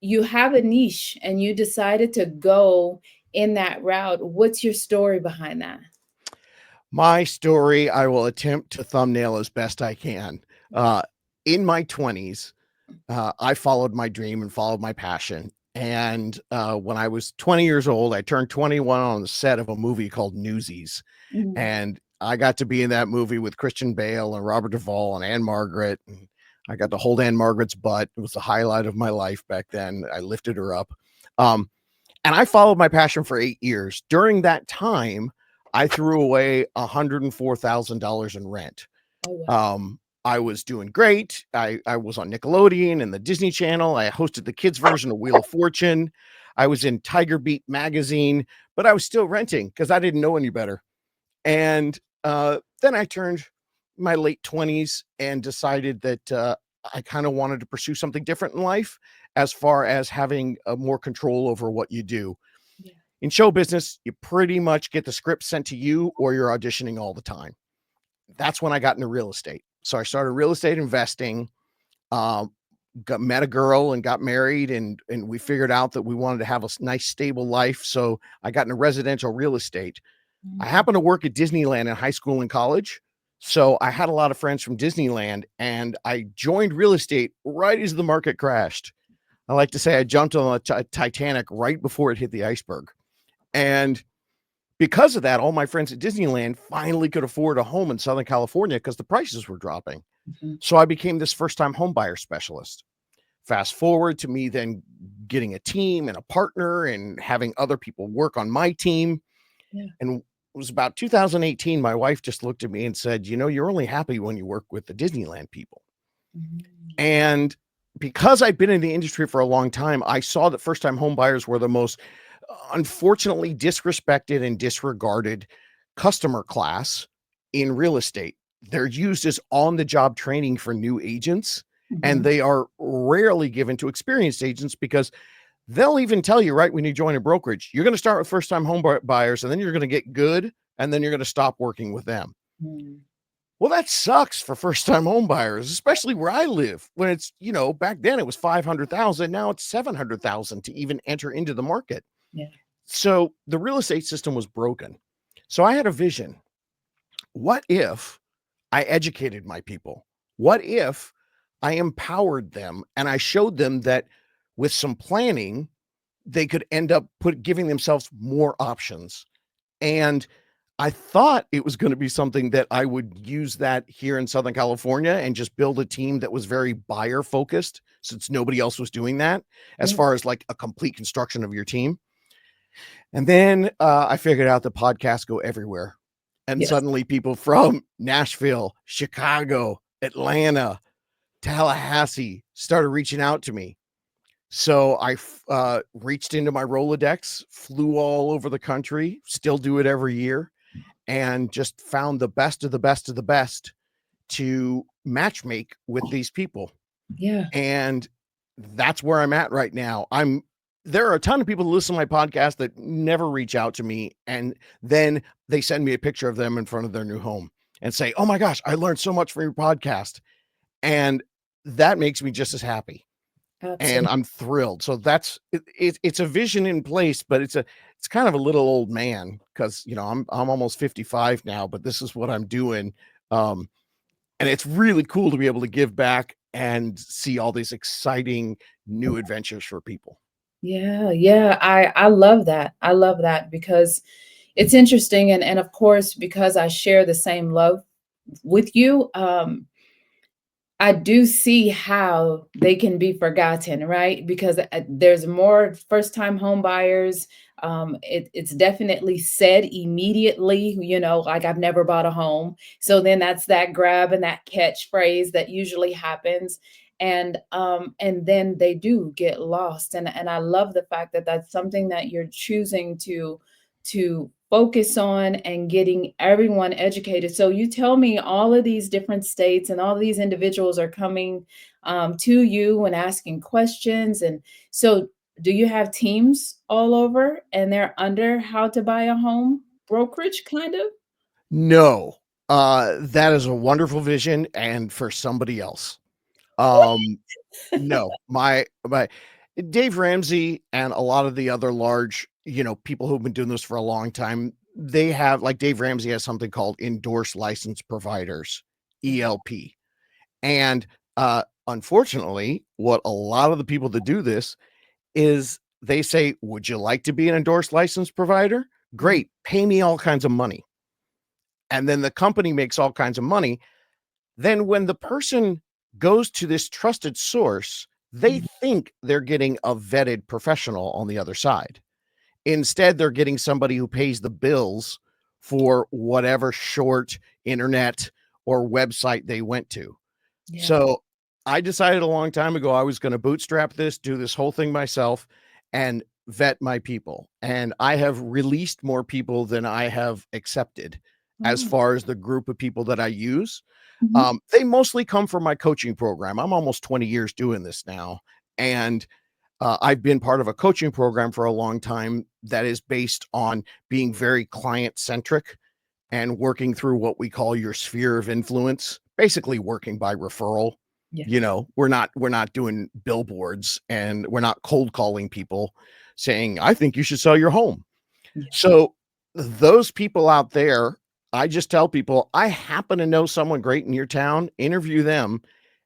you have a niche and you decided to go in that route. What's your story behind that? My story, I will attempt to thumbnail as best I can. Uh, in my 20s, I followed my dream and followed my passion. And when I was 20 years old, I turned 21 on the set of a movie called Newsies. Mhm. And I got to be in that movie with Christian Bale and Robert Duvall and Anne Margaret. And I got to hold Anne Margaret's butt. It was the highlight of my life back then. I lifted her up. Um, and I followed my passion for 8 years. During that time, I threw away $104,000 in rent. Oh, wow. I was doing great. I was on Nickelodeon and the Disney Channel. I hosted the kids version of Wheel of Fortune. I was in Tiger Beat magazine, but I was still renting because I didn't know any better. And then I turned my late 20s and decided that I kind of wanted to pursue something different in life as far as having more control over what you do. Yeah. In show business, you pretty much get the script sent to you or you're auditioning all the time. That's when I got into real estate. So I started real estate investing, um, met a girl and got married, and we figured out that we wanted to have a nice stable life. So I got into residential real estate. I Mm. happened to work at Disneyland in high school and college. So I had a lot of friends from Disneyland and I joined real estate right as the market crashed. I like to say I jumped on the Titanic right before it hit the iceberg. And because of that, all my friends at Disneyland finally could afford a home in Southern California because the prices were dropping. Mhm. So I became this first time home buyer specialist. Fast forward to me then getting a team and a partner and having other people work on my team. Yeah. And it was about 2018. My wife just looked at me and said, "You know, you're only happy when you work with the Disneyland people." Mhm. And because I'd been in the industry for a long time, I saw that first time home buyers were the most unfortunately disrespected and disregarded customer class in real estate. They're used as on the job training for new agents, and Mhm. they are rarely given to experienced agents because they'll even tell you right when you join a brokerage, you're going to start with first time home buyers and then you're going to get good and then you're going to stop working with them. Mm. Well, that sucks for first time home buyers, especially where I live when it's, back then it was 500,000. Now it's 700,000 to even enter into the market. Yeah. So the real estate system was broken. So I had a vision. What if I educated my people? What if I empowered them and I showed them that with some planning, they could end up giving themselves more options. And I thought it was going to be something that I would use that here in Southern California and just build a team that was very buyer focused since nobody else was doing that as Yeah. far as like a complete construction of your team. And then I figured out the podcasts go everywhere. And Yes. suddenly people from Nashville, Chicago, Atlanta, Tallahassee started reaching out to me. So I reached into my Rolodex, flew all over the country, still do it every year, and just found the best of the best of the best to matchmake with these people. Yeah. And that's where I'm at right now. There are a ton of people who listen to my podcast that never reach out to me. And then they send me a picture of them in front of their new home and say, "Oh my gosh, I learned so much from your podcast." And that makes me just as happy. And Absolutely. I'm thrilled. So it's a vision in place, but it's kind of a little old man because I'm almost 55 now, but this is what I'm doing. Um, and it's really cool to be able to give back and see all these exciting new adventures for people. Yeah, yeah. I love that. I love that because it's interesting, and of course because I share the same love with you. I do see how they can be forgotten, right? Because there's more first-time home buyers. It's definitely said immediately, like I've never bought a home. So then that's that grab and that catchphrase that usually happens, and then they do get lost. And I love the fact that that's something that you're choosing to focus on and getting everyone educated. So you tell me all of these different states and all of these individuals are coming to you and asking questions. And so, do you have teams all over and they're under how to buy a home brokerage kind of? No, that is a wonderful vision and for somebody else. What? Um, no, my Dave Ramsey and a lot of the other large, people who've been doing this for a long time, they have, like, Dave Ramsey has something called endorsed license providers, ELP. And unfortunately, what a lot of the people that do this is they say, would you like to be an endorsed license provider? Mhm. Great, pay me all kinds of money. And then the company makes all kinds of money. Then when the person goes to this trusted source, they Mhm. think they're getting a vetted professional on the other side. Instead, they're getting somebody who pays the bills for whatever short internet or website they went to. Yeah. So I decided a long time ago I was going to bootstrap this, do this whole thing myself, and vet my people. And I have released more people than I have accepted as Oh. far as the group of people that I use. Mhm. They mostly come from my coaching program. I'm almost 20 years doing this now. And I've been part of a coaching program for a long time that is based on being very client centric and working through what we call your sphere of influence, basically working by referral. Yeah. We're not doing billboards and we're not cold calling people saying, I think you should sell your home. Yeah. So those people out there, I just tell people, I happen to know someone great in your town, interview them.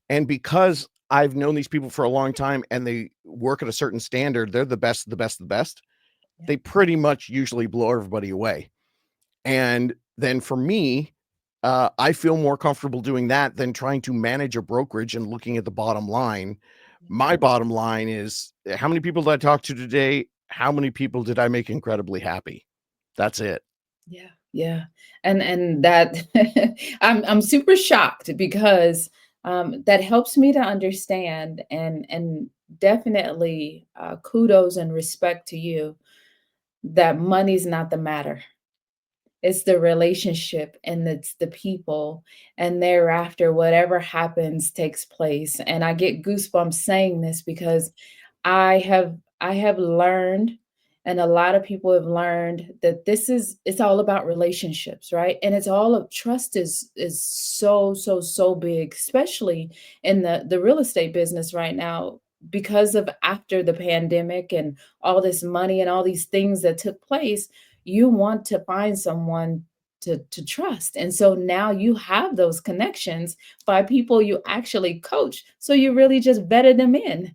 And because I've known these people for a long time and they work at a certain standard, they're the best, the best, the best. Yeah. They pretty much usually blow everybody away. And then for me, I feel more comfortable doing that than trying to manage a brokerage and looking at the bottom line. My bottom line is how many people did I talk to today? How many people did I make incredibly happy? That's it. Yeah, yeah, and that I'm super shocked because that helps me to understand and definitely kudos and respect to you that money's not the matter. It's the relationship and it's the people, and thereafter, whatever happens takes place. And I get goosebumps saying this because I have learned, and a lot of people have learned that it's all about relationships, right? And it's all of trust is so big, especially in the real estate business right now because of after the pandemic and all this money and all these things that took place. You want to find someone to trust. And so now you have those connections by people you actually coach. So you really just vetted them in.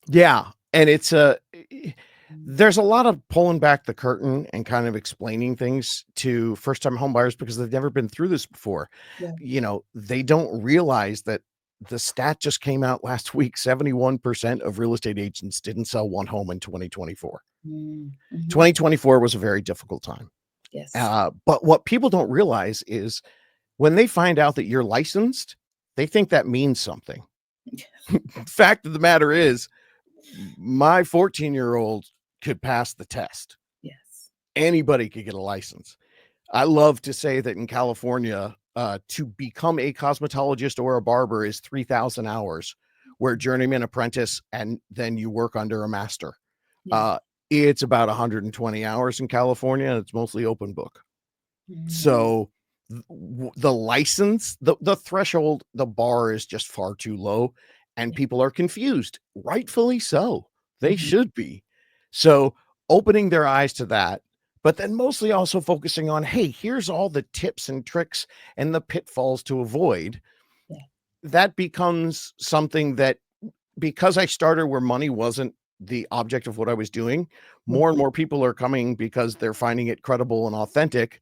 Yeah. And Mm. there's a lot of pulling back the curtain and kind of explaining things to first time home buyers because they've never been through this before. Yeah. They don't realize that the stat just came out last week. 71% of real estate agents didn't sell one home in 2024. Mm, mhm. 2024 was a very difficult time. Yes. But what people don't realize is when they find out that you're licensed, they think that means something. Fact of the matter is, my 14-year-old could pass the test. Yes. Anybody could get a license. I love to say that in California, to become a cosmetologist or a barber is 3,000 hours, where journeyman apprentice, and then you work under a master. Yeah. Uh, it's about 120 hours in California, and it's mostly open book. Mm, So the license, the threshold, the bar is just far too low, and yeah. people are confused, rightfully so. They Mhm. should be. So opening their eyes to that, but then mostly also focusing on, hey, here's all the tips and tricks and the pitfalls to avoid. Yeah. That becomes something that because I started where money wasn't the object of what I was doing, Mm. more and more people are coming because they're finding it credible and authentic,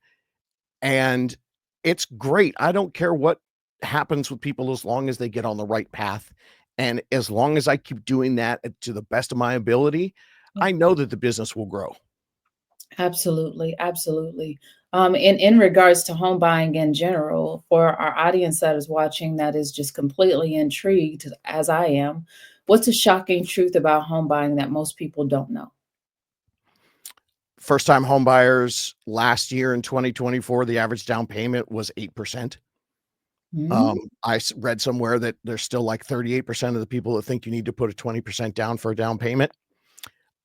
and it's great. I don't care what happens with people as long as they get on the right path. And as long as I keep doing that to the best of my ability, Yeah. I know that the business will grow. Absolutely, absolutely. In regards to home buying in general, for our audience that is watching that is just completely intrigued as I am, what's a shocking truth about home buying that most people don't know? First time home buyers last year in 2024, the average down payment was 8%. Mm, Read somewhere that there's still like 38% of the people that think you need to put a 20% down for a down payment.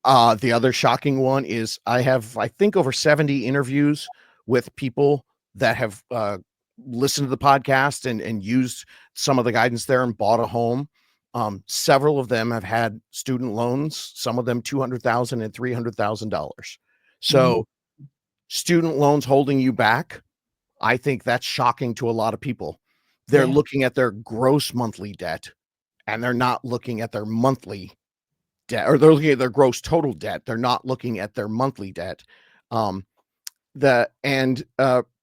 The other shocking one is I have, I think, over 70 interviews with people that have listened to the podcast and used some of the guidance there and bought a home. Several of them have had student loans, some of them 200,000 and $300,000. Mm, So student loans holding you back, I think that's shocking to a lot of people. They're yeah, looking at their gross monthly debt and they're not looking at their monthly debt, or they're looking at their gross total debt. They're not looking at their monthly debt. Um,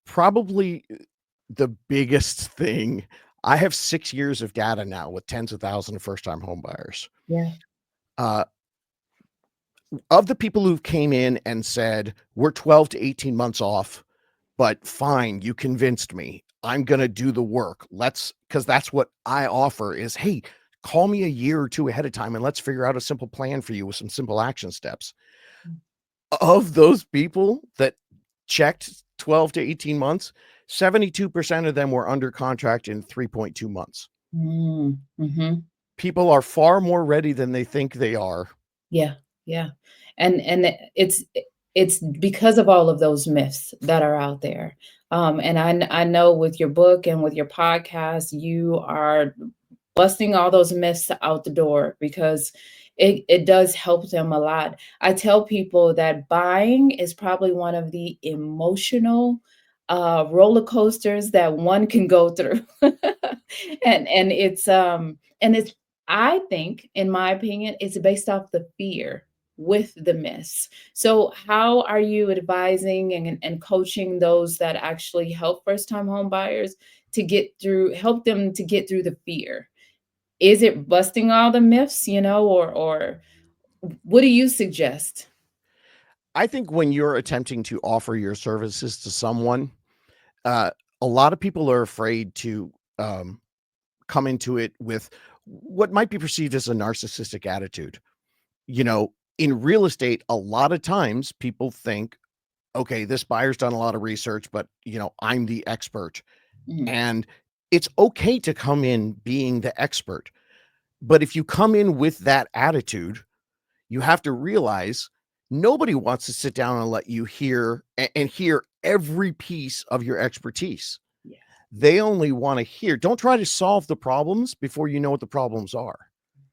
Probably the biggest thing, I have 6 years of data now with tens of thousands of first-time home buyers. yeah. Uh, of the people who came in and said, "We're 12 to 18 months off, but fine, you convinced me. I'm gonna do the work. Because that's what I offer is, hey, call me a year or 2 ahead of time, and let's figure out a simple plan for you with some simple action steps." Of those people that checked 12 to 18 months, 72% of them were under contract in 3.2 months. Mm, mhm. People are far more ready than they think they are. Yeah, yeah. And it's because of all of those myths that are out there. And I know with your book and with your podcast, you are busting all those myths out the door because it does help them a lot. I tell people that buying is probably one of the emotional roller coasters that one can go through. And it's I think, in my opinion, it's based off the fear with the myths. So how are you advising and coaching those that actually help first time home buyers to help them to get through the fear? Is it busting all the myths, or what do you suggest? I think when you're attempting to offer your services to someone, uh, a lot of people are afraid to come into it with what might be perceived as a narcissistic attitude. You know, in real estate, a lot of times people think, okay, this buyer's done a lot of research, but I'm the expert. Mhm. And it's okay to come in being the expert. But if you come in with that attitude, you have to realize nobody wants to sit down and let you hear every piece of your expertise. Yes. They only want to hear. Don't try to solve the problems before you know what the problems are. Mhm.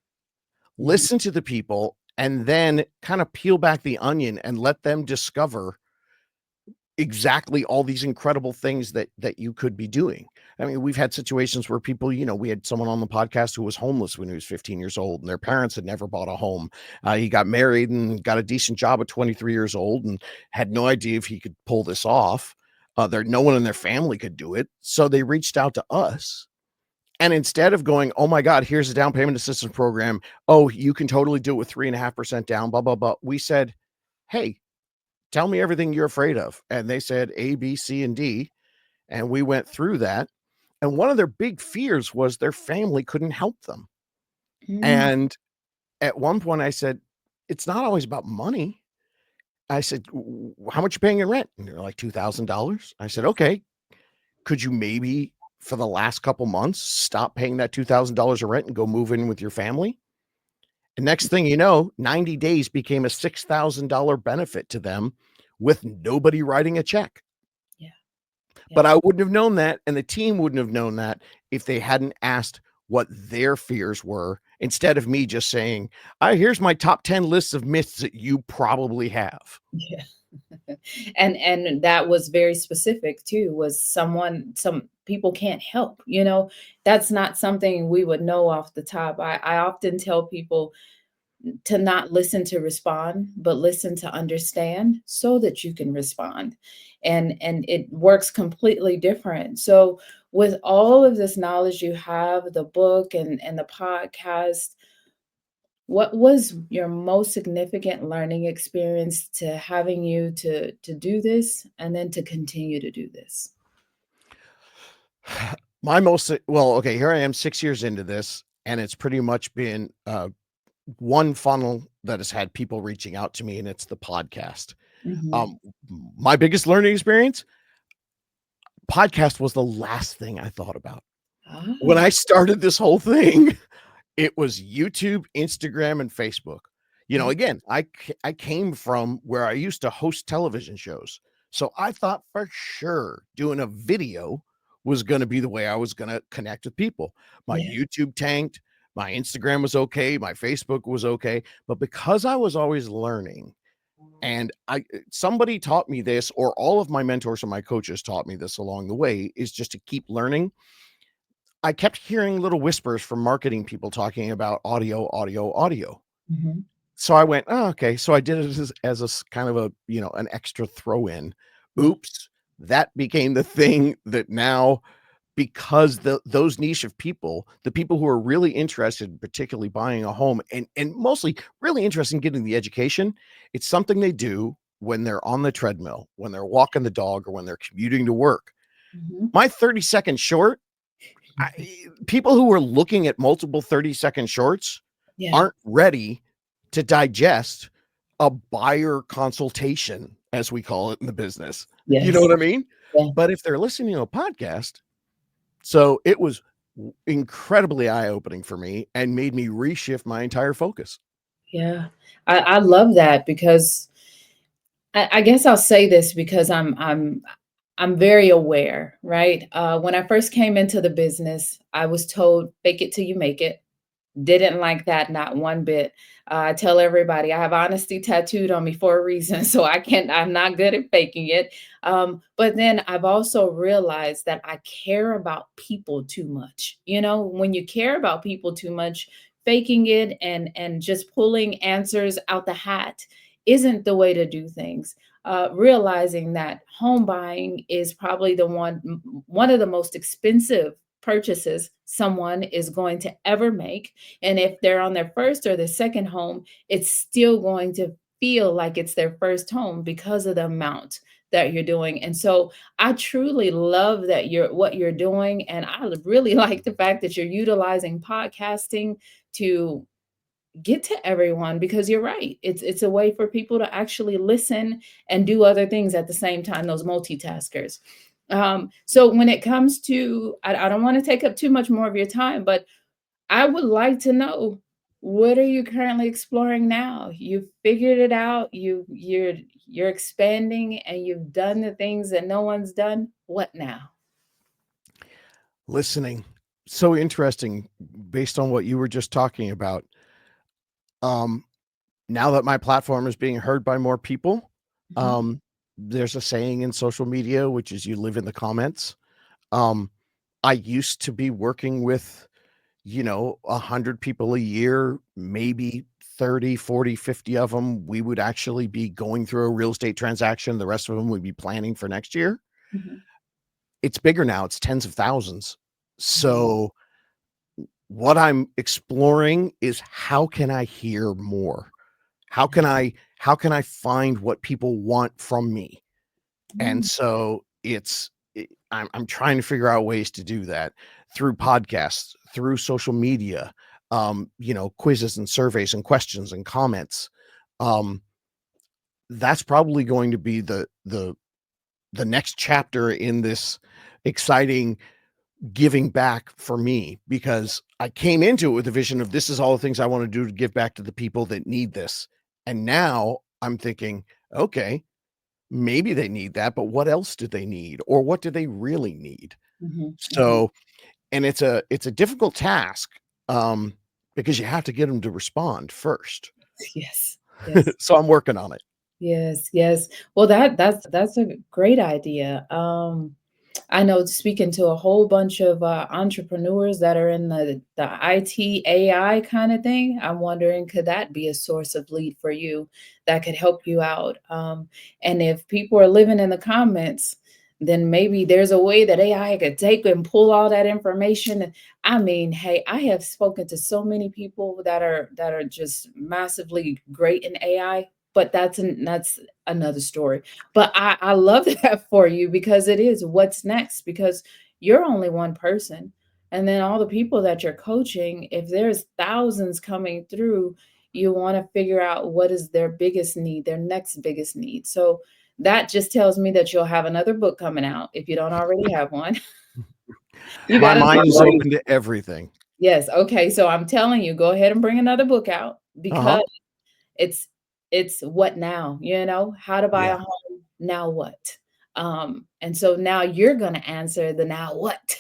Listen to the people and then kind of peel back the onion and let them discover exactly all these incredible things that you could be doing. I mean, we've had situations where people, we had someone on the podcast who was homeless when he was 15 years old and their parents had never bought a home. He got married and got a decent job at 23 years old and had no idea if he could pull this off. No one in their family could do it. So they reached out to us. And instead of going, "Oh my God, here's a down payment assistance program. Oh, you can totally do it with 3.5% down, blah, blah, blah." We said, "Hey, tell me everything you're afraid of." And they said A, B, C, and D. And we went through that. And one of their big fears was their family couldn't help them. Mm, And at one point I said, "It's not always about money." I said, How much you paying in rent?" And they're like, $2,000. I said, "Okay, could you maybe for the last couple months stop paying that $2,000 of rent and go move in with your family?" And next thing you know, 90 days became a $6,000 benefit to them with nobody writing a check. yeah, But yeah. I wouldn't have known that, and the team wouldn't have known that if they hadn't asked what their fears were, instead of me just saying, here's my top 10 lists of myths that you probably have." Yeah. And that was very specific too, was some people can't help, that's not something we would know off the top. I often tell people to not listen to respond, but listen to understand so that you can respond. And it works completely different. So with all of this knowledge you have, the book and the podcast, what was your most significant learning experience to having you to do this and then to continue to do this? Okay, here I am 6 years into this, and it's pretty much been, one funnel that has had people reaching out to me, and it's the podcast. Mhm. Um, my biggest learning experience, podcast was the last thing I thought about. When Ah, I started this whole thing, it was YouTube, Instagram, and Facebook. yeah, Again, I came from where I used to host television shows. So I thought for sure doing a video was gonna be the way I was gonna connect with people. My yeah. YouTube tanked, My Instagram was okay, my Facebook was okay, but because I was always learning, and somebody taught me this, or all of my mentors and my coaches taught me this along the way, is just to keep learning. I kept hearing little whispers from marketing people talking about audio, audio, audio. Mhm. So I went, "Oh, okay." So I did it as a kind of a, an extra throw in. Yeah. Oops, that became the thing that now, because those niche of people, the people who are really interested in particularly buying a home, and mostly really interested in getting the education, it's something they do when they're on the treadmill, when they're walking the dog, or when they're commuting to work. Mhm. My 30-second short, people who are looking at multiple 30-second shorts Yeah. aren't ready to digest a buyer consultation, as we call it in the business. You know Yes. what I mean? Yeah. But if they're listening to a podcast, so it was incredibly eye-opening for me and made me reshift my entire focus. Yeah. I love that because I guess I'll say this because I'm very aware, right? When I first came into the business, I was told, "Fake it till you make it." Didn't like that, not one bit. I tell everybody I have honesty tattooed on me for a reason, so I'm not good at faking it. But then I've also realized that I care about people too much. You know, when you care about people too much, faking it and just pulling answers out the hat isn't the way to do things. Realizing that home buying is probably one of the most expensive purchases someone is going to ever make, and if they're on their first or their second home, it's still going to feel like it's their first home because of the amount that you're doing. And so I truly love that what you're doing. And I really like the fact that you're utilizing podcasting to get to everyone because you're right. It's a way for people to actually listen and do other things at the same time, those multitaskers. So when it comes to, I don't want to take up too much more of your time, but I would like to know, what are you currently exploring now? You've figured it out, you're expanding and you've done the things that no one's done. What now? Listening. So interesting based on what you were just talking about. Um, Now that my platform is being heard by more people, Mhm, um, there's a saying in social media, which is you live in the comments. Um, I used to be working with, 100 people a year, maybe 30, 40, 50 of them. We would actually be going through a real estate transaction. The rest of them would be planning for next year. mhm, It's bigger now. It's tens of thousands. mhm, So what I'm exploring is, how can I hear more? How can I find what people want from me? And mm, so I'm trying to figure out ways to do that through podcasts, through social media, quizzes and surveys and questions and comments. Um, that's probably going to be the next chapter in this exciting giving back for me, because I came into it with a vision of, this is all the things I want to do to give back to the people that need this. And now I'm thinking, okay, maybe they need that, but what else do they need? Or what do they really need? mhm, mhm. So, and it's a difficult task, um, because you have to get them to respond first. Yes, yes. So I'm working on it. Yes, yes. Well, that's a great idea. I know speaking to a whole bunch of entrepreneurs that are in the IT AI kind of thing, I'm wondering, could that be a source of lead for you that could help you out? And if people are living in the comments, then maybe there's a way that AI could take and pull all that information. I mean, hey, I have spoken to so many people that are just massively great in AI, but that's another story. But I love that for you because it is what's next, because you're only one person. And then all the people that you're coaching, if there's thousands coming through, you want to figure out what is their biggest need, their next biggest need. So that just tells me that you'll have another book coming out if you don't already have one. You My got another mind is book? open to everything. Yes. Okay. So I'm telling you, go ahead and bring another book out Uh-huh. because it's it's what now, how to buy Yeah. a home, now what? And so now you're gonna answer the now what.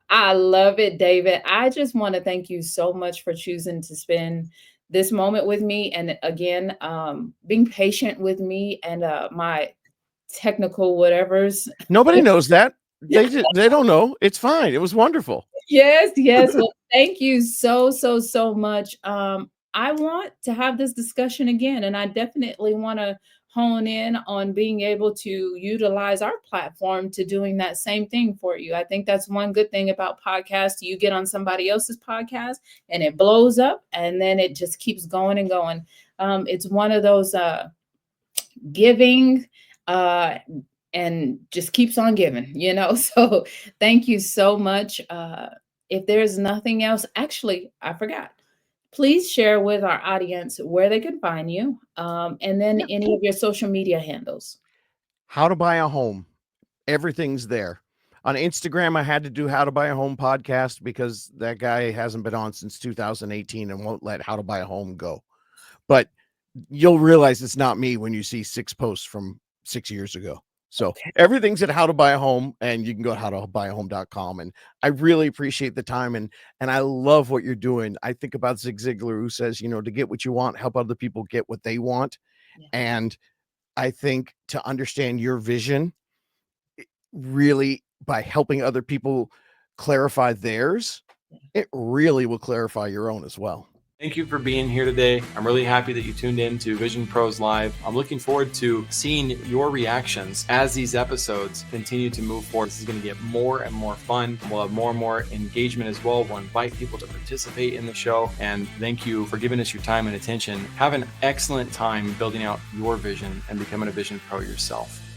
I love it, David. I just want to thank you so much for choosing to spend this moment with me. And again, being patient with me and my technical whatevers. Nobody knows that. They don't know. It's fine. It was wonderful. Yes, yes. Well, thank you so, so, so much. I want to have this discussion again, and I definitely want to hone in on being able to utilize our platform to doing that same thing for you. I think that's one good thing about podcasts. You get on somebody else's podcast and it blows up, and then it just keeps going and going. It's one of those giving uh and just keeps on giving, you know. So thank you so much. If there's nothing else, actually I forgot, please share with our audience where they can find you, and then Yeah. any of your social media handles. How to buy a home. Everything's there. On Instagram, I had to do How to Buy a Home podcast because that guy hasn't been on since 2018 and won't let How to Buy a Home go. But you'll realize it's not me when you see 6 posts from 6 years ago. So Okay. everything's at How to Buy a Home, and you can go to howtobuyahome.com. And I really appreciate the time, and I love what you're doing. I think about Zig Ziglar, who says, to get what you want, help other people get what they want. Yeah. And I think to understand your vision, really, by helping other people clarify theirs, it really will clarify your own as well. Thank you for being here today. I'm really happy that you tuned in to Vision Pros Live. I'm looking forward to seeing your reactions as these episodes continue to move forward. This is going to get more and more fun. We'll have more and more engagement as well. We'll invite people to participate in the show. And thank you for giving us your time and attention. Have an excellent time building out your vision and becoming a Vision Pro yourself.